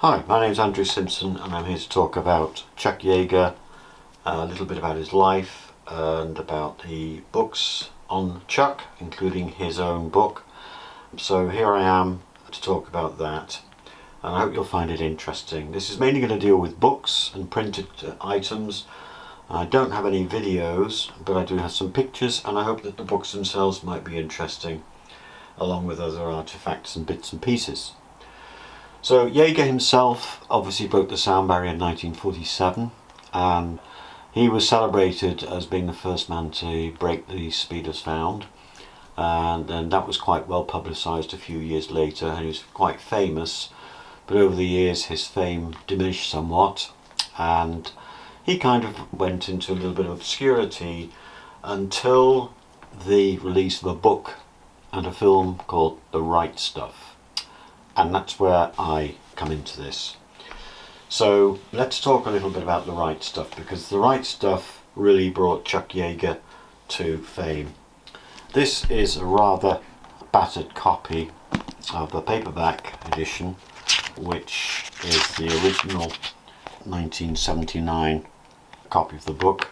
Hi, my name's Andrew Simpson and I'm here to talk about Chuck Yeager, a little bit about his life and about the books on Chuck, including his own book. So here I am to talk about that, and I hope you'll find it interesting. This is mainly going to deal with books and printed items. I don't have any videos, but I do have some pictures, and I hope that the books themselves might be interesting, along with other artifacts and bits and pieces. So Yeager himself obviously broke the sound barrier in 1947, and he was celebrated as being the first man to break the speed of sound, and that was quite well publicised a few years later, and he was quite famous, but over the years his fame diminished somewhat, and he kind of went into a little bit of obscurity until the release of a book and a film called The Right Stuff. And that's where I come into this. So let's talk a little bit about The Right Stuff, because The Right Stuff really brought Chuck Yeager to fame. This is a rather battered copy of the paperback edition, which is the original 1979 copy of the book.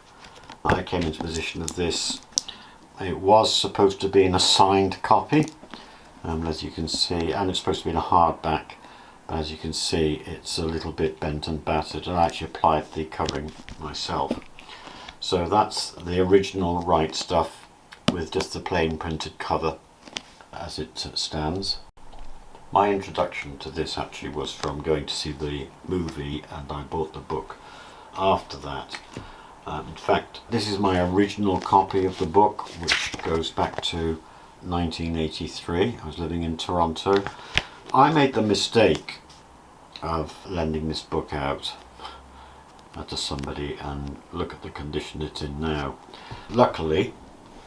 I came into possession of this. It was supposed to be an assigned copy, as you can see, and it's supposed to be in a hardback, but as you can see it's a little bit bent and battered, and I actually applied the covering myself. So that's the original Right Stuff with just the plain printed cover as it stands. My introduction to this actually was from going to see the movie, and I bought the book after that. In fact, this is my original copy of the book, which goes back to 1983. I was living in Toronto. I made the mistake of lending this book out to somebody, and look at the condition it's in now. Luckily,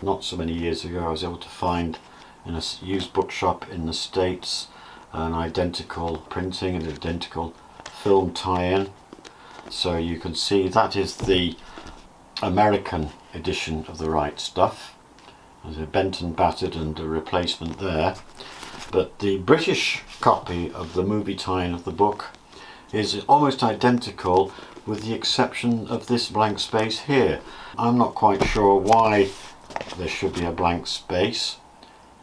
not so many years ago, I was able to find in a used bookshop in the States an identical printing and identical film tie-in. So you can see that is the American edition of The Right Stuff. There's a bent and battered and a replacement there, but the British copy of the movie tie-in of the book is almost identical, with the exception of this blank space here. I'm not quite sure why there should be a blank space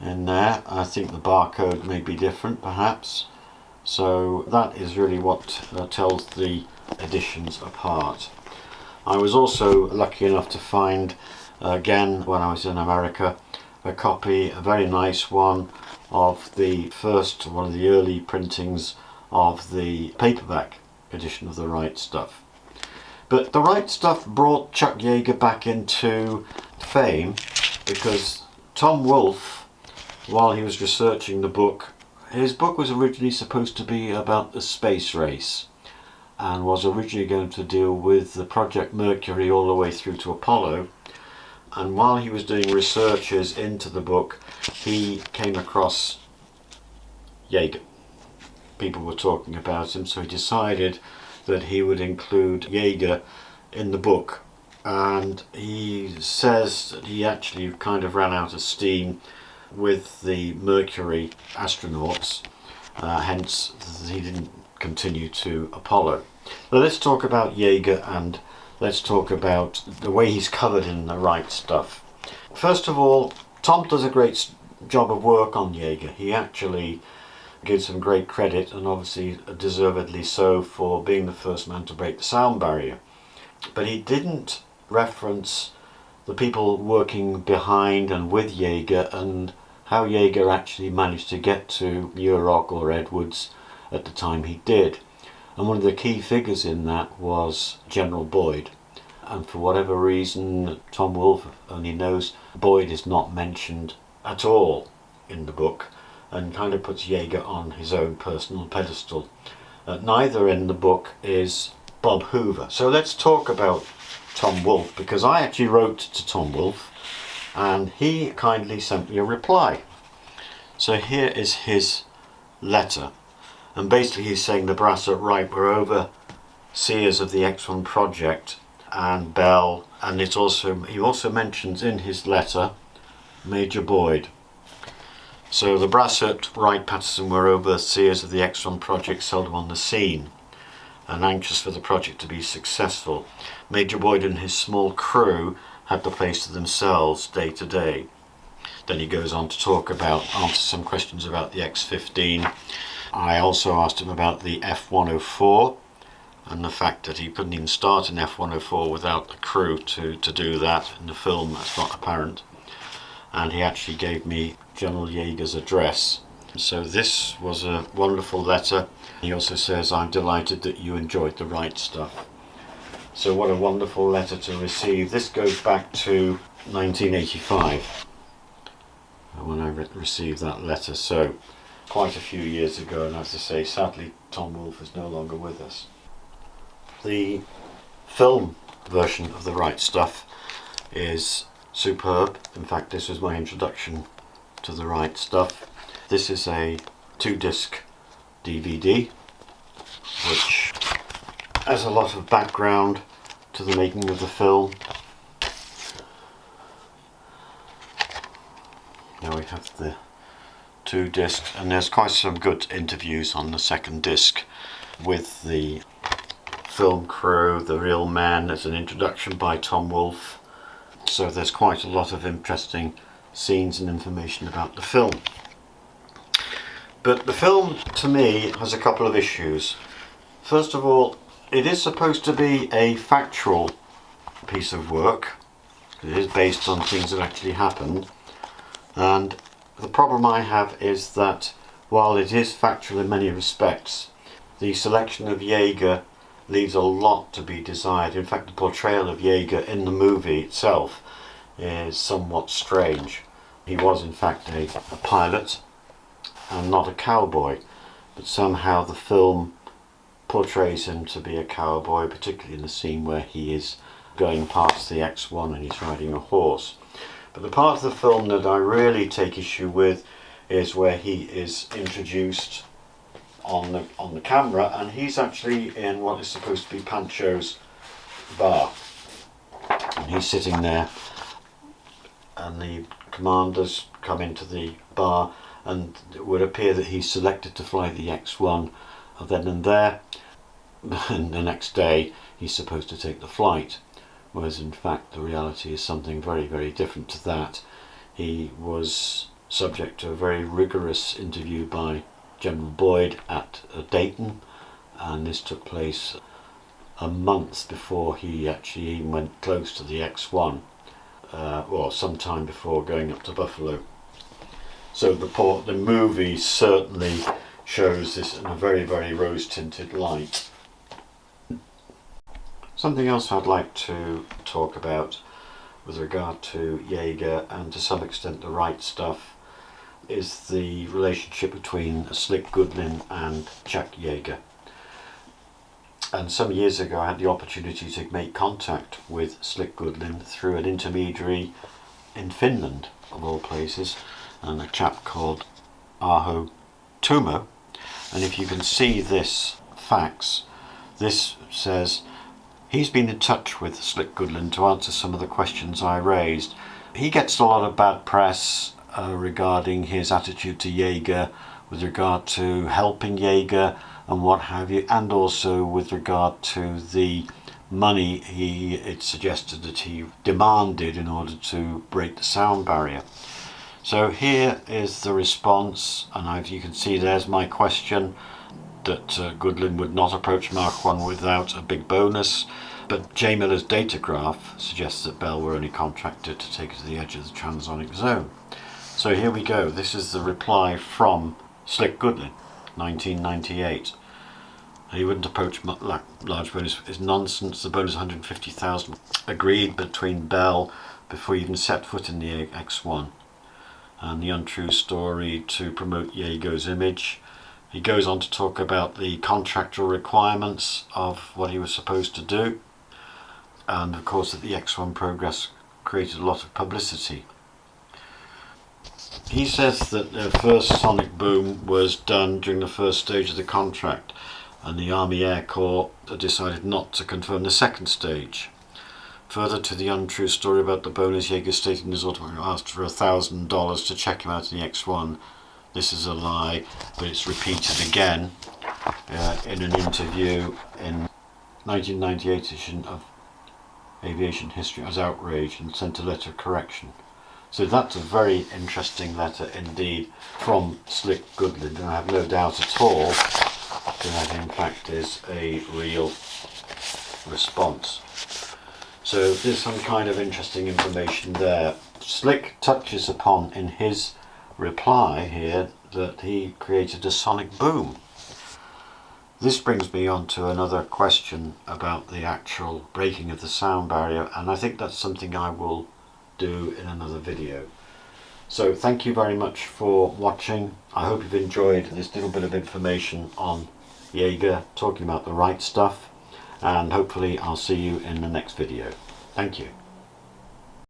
in there. I think the barcode may be different perhaps. So that is really what tells the editions apart. I was also lucky enough to find, again when I was in America, a copy, a very nice one, of the first, one of the early printings of the paperback edition of The Right Stuff. But The Right Stuff brought Chuck Yeager back into fame because Tom Wolfe, while he was researching the book, his book was originally supposed to be about the space race, and was originally going to deal with the Project Mercury all the way through to Apollo. And while he was doing researches into the book, he came across Yeager. People were talking about him, so he decided that he would include Yeager in the book. And he says that he actually kind of ran out of steam with the Mercury astronauts, hence he didn't continue to Apollo. Now let's talk about Yeager, and let's talk about the way he's covered in The Right Stuff. First of all, Tom does a great job of work on Yeager. He actually gives him great credit, and obviously deservedly so, for being the first man to break the sound barrier. But he didn't reference the people working behind and with Yeager, and how Yeager actually managed to get to Muroc or Edwards at the time he did. And one of the key figures in that was General Boyd. And for whatever reason, Tom Wolfe only knows, Boyd is not mentioned at all in the book, and kind of puts Yeager on his own personal pedestal. Neither in the book is Bob Hoover. So let's talk about Tom Wolfe, because I actually wrote to Tom Wolfe and he kindly sent me a reply. So here is his letter. And basically he's saying the brass are right, we're overseers of the X1 project, and Bell, and he also mentions in his letter Major Boyd. So the brass at Wright Patterson were overseers of the X1 project, seldom on the scene, and anxious for the project to be successful. Major Boyd and his small crew had the place to themselves day to day. Then he goes on to answer some questions about the X15. I also asked him about the F104 and the fact that he couldn't even start an F104 without the crew to do that. In the film, that's not apparent. And he actually gave me General Yeager's address. So this was a wonderful letter. He also says, "I'm delighted that you enjoyed the right stuff." So what a wonderful letter to receive. This goes back to 1985 when I received that letter, so quite a few years ago, and as I say, sadly Tom Wolfe is no longer with us. The film version of The Right Stuff is superb. In fact, this was my introduction to The Right Stuff. This is a 2-disc DVD which has a lot of background to the making of the film. Now we have the 2 discs, and there's quite some good interviews on the 2nd disc with the film crew, the real men. There's an introduction by Tom Wolfe, so there's quite a lot of interesting scenes and information about the film. But the film, to me, has a couple of issues. First of all, it is supposed to be a factual piece of work. It is based on things that actually happened, and the problem I have is that while it is factual in many respects, the selection of Yeager leaves a lot to be desired. In fact, the portrayal of Yeager in the movie itself is somewhat strange. He was in fact a pilot and not a cowboy, but somehow the film portrays him to be a cowboy, particularly in the scene where he is going past the X1 and he's riding a horse. But the part of the film that I really take issue with is where he is introduced on the camera, and he's actually in what is supposed to be Pancho's bar. And he's sitting there, and the commanders come into the bar, and it would appear that he's selected to fly the X1 then and there, and the next day he's supposed to take the flight. Whereas in fact the reality is something very, very different to that. He was subject to a very rigorous interview by General Boyd at Dayton, and this took place a month before he actually even went close to the X1, or sometime before going up to Buffalo. So the movie certainly shows this in a very, very rose-tinted light. Something else I'd like to talk about with regard to Yeager, and to some extent The Right Stuff, is the relationship between Slick Goodlin and Chuck Yeager. And some years ago I had the opportunity to make contact with Slick Goodlin through an intermediary in Finland, of all places, and a chap called Aho Tumo. And if you can see this fax, this says, he's been in touch with Slick Goodlin to answer some of the questions I raised. He gets a lot of bad press regarding his attitude to Yeager, with regard to helping Yeager and what have you, and also with regard to the money it's suggested that he demanded in order to break the sound barrier. So here is the response, and you can see there's my question, that Goodlin would not approach Mark 1 without a big bonus, but J. Miller's datagraph suggests that Bell were only contracted to take it to the edge of the transonic zone. So here we go. This is the reply from Slick Goodlin, 1998. He wouldn't approach large bonus. It's nonsense. The bonus 150,000 agreed between Bell before he even set foot in the X1. And the untrue story to promote Yeager's image. He goes on to talk about the contractual requirements of what he was supposed to do, and of course that the X1 progress created a lot of publicity. He says that the first sonic boom was done during the first stage of the contract, and the Army Air Corps decided not to confirm the second stage. Further to the untrue story about the bonus, Yeager stated in his autobiography asked for $1,000 to check him out in the X1. This is a lie, but it's repeated again in an interview in 1998 edition of Aviation History. I was outraged and sent a letter of correction. So that's a very interesting letter indeed from Slick Goodlin, and I have no doubt at all that in fact is a real response. So there's some kind of interesting information there. Slick touches upon in his reply here that he created a sonic boom. This brings me on to another question about the actual breaking of the sound barrier, and I think that's something I will do in another video. So thank you very much for watching. I hope you've enjoyed this little bit of information on Yeager talking about the right stuff, and hopefully I'll see you in the next video. Thank you.